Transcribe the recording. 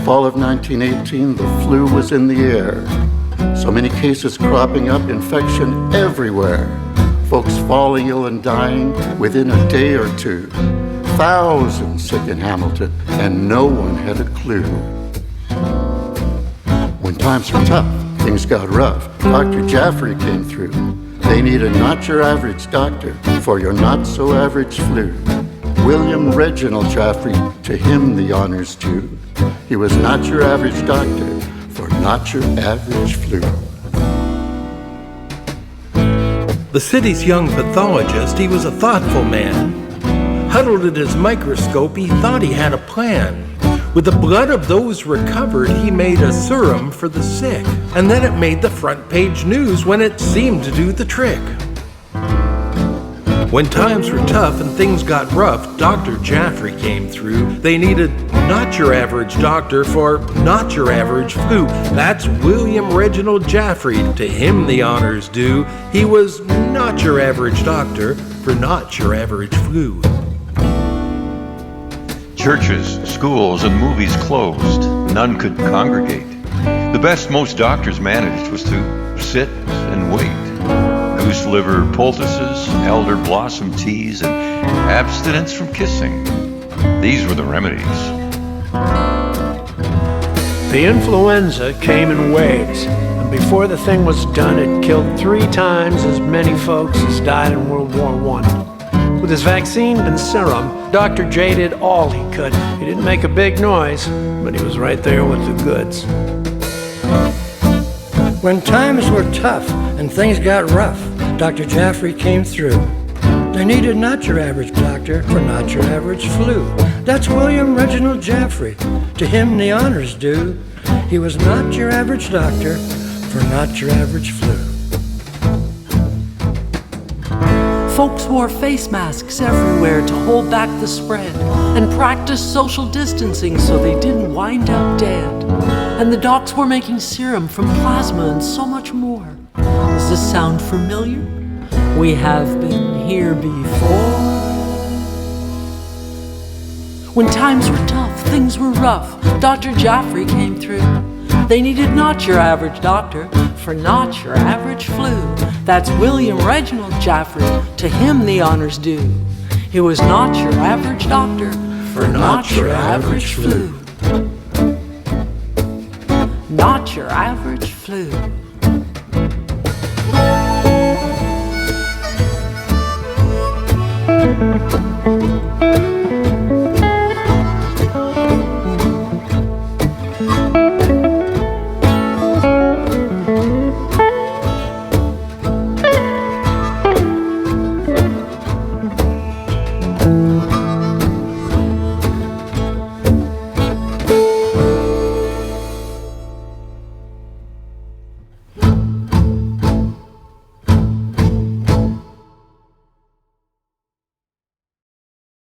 fall of 1918, the flu was in the air. So many cases cropping up, infection everywhere. Folks falling ill and dying within a day or two. Thousands sick in Hamilton, and no one had a clue. When times were tough, things got rough, Dr. Jaffrey came through. They need a not your average doctor for your not so average flu. William Reginald Jaffrey, to him the honors due. He was not your average doctor for not your average flu. The city's young pathologist, he was a thoughtful man. Huddled at his microscope, he thought he had a plan. With the blood of those recovered, he made a serum for the sick. And then it made the front page news when it seemed to do the trick. When times were tough and things got rough, Dr. Jaffrey came through. They needed not your average doctor for not your average flu. That's William Reginald Jaffrey, to him the honors due. He was not your average doctor for not your average flu. Churches, schools, and movies closed. None could congregate. The best most doctors managed was to sit and wait. Goose liver poultices, elder blossom teas, and abstinence from kissing. These were the remedies. The influenza came in waves, and before the thing was done, it killed 3 times as many folks as died in World War I. With his vaccine and serum, Dr. J did all he could. He didn't make a big noise, but he was right there with the goods. When times were tough and things got rough, Dr. Jaffrey came through. They needed not your average doctor for not your average flu. That's William Reginald Jaffrey, to him the honors due. He was not your average doctor for not your average flu. Folks wore face masks everywhere to hold back the spread and practiced social distancing so they didn't wind up dead. And the docs were making serum from plasma and so much more. Does this sound familiar? We have been here before. When times were tough, things were rough, Dr. Jaffrey came through. They needed not your average doctor for not your average flu. That's William Reginald Jaffrey, to him the honors due. He was not your average doctor for not your average flu. Not your average flu.